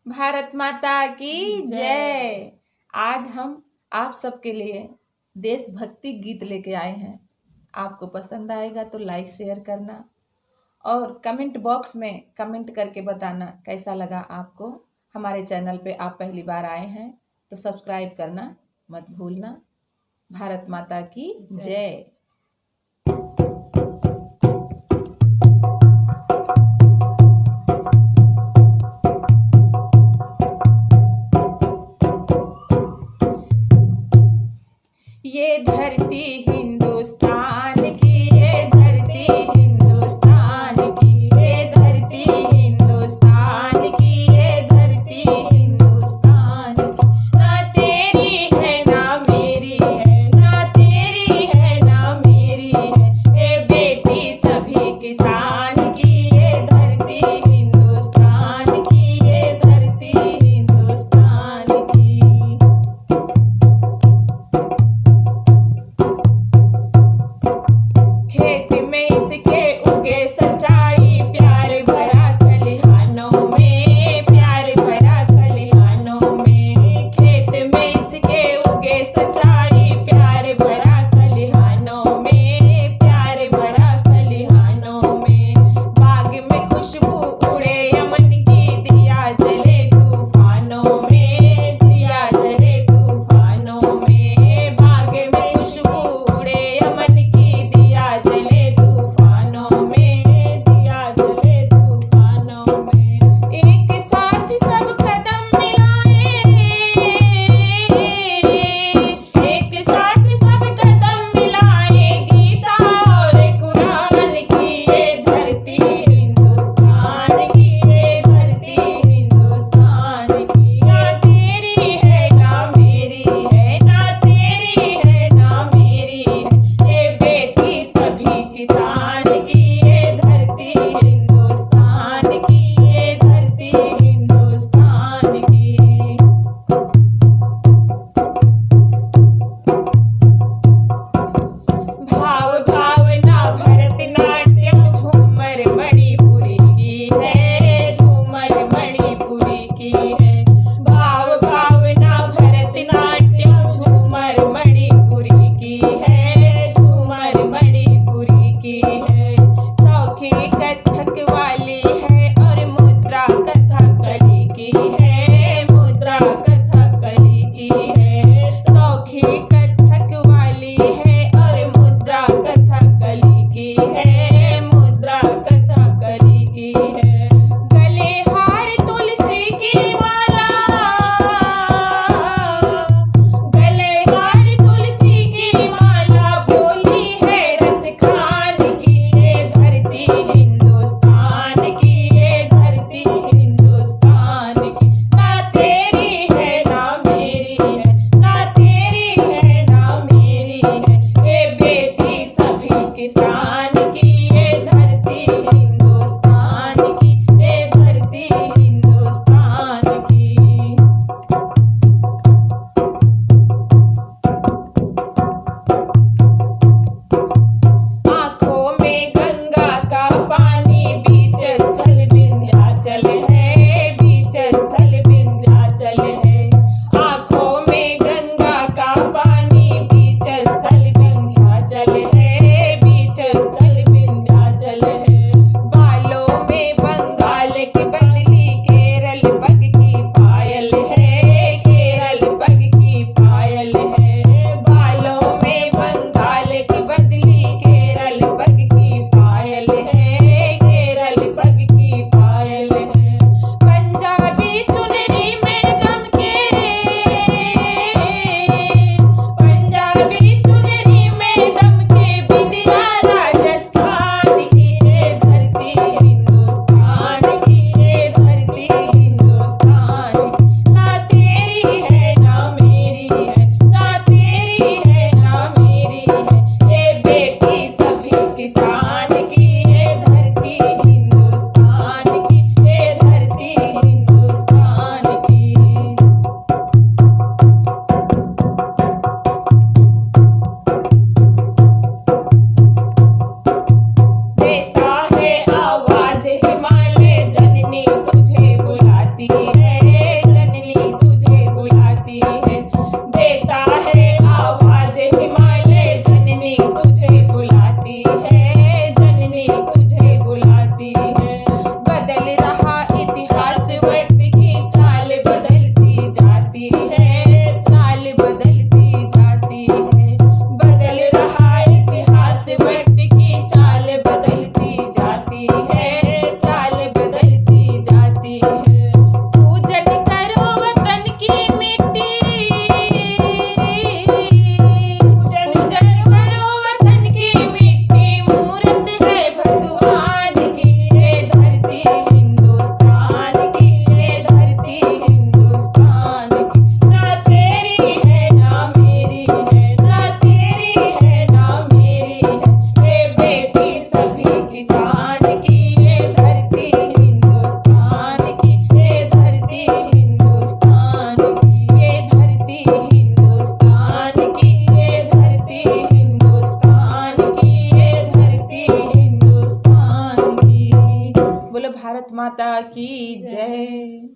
भारत माता की जय। आज हम आप सबके लिए देशभक्ति गीत लेके आए हैं। आपको पसंद आएगा तो लाइक शेयर करना और कमेंट बॉक्स में कमेंट करके बताना कैसा लगा आपको। हमारे चैनल पे आप पहली बार आए हैं तो सब्सक्राइब करना मत भूलना। भारत माता की जय। ये धरती हिंदुस्तान की, ये धरती हिंदुस्तान की, ये धरती हिंदुस्तान की, ये धरती हिंदुस्तान की। ना तेरी है ना मेरी है, ना तेरी है ना मेरी है, ये बेटी सभी किसान की, ये धरती हिंदुस्तान की, ये धरती हिंदुस्तान की। धरती हिंदुस्तान की, ये धरती हिंदुस्तान की, ये धरती हिंदुस्तान की, ये धरती हिंदुस्तान की। बोलो भारत माता की जय।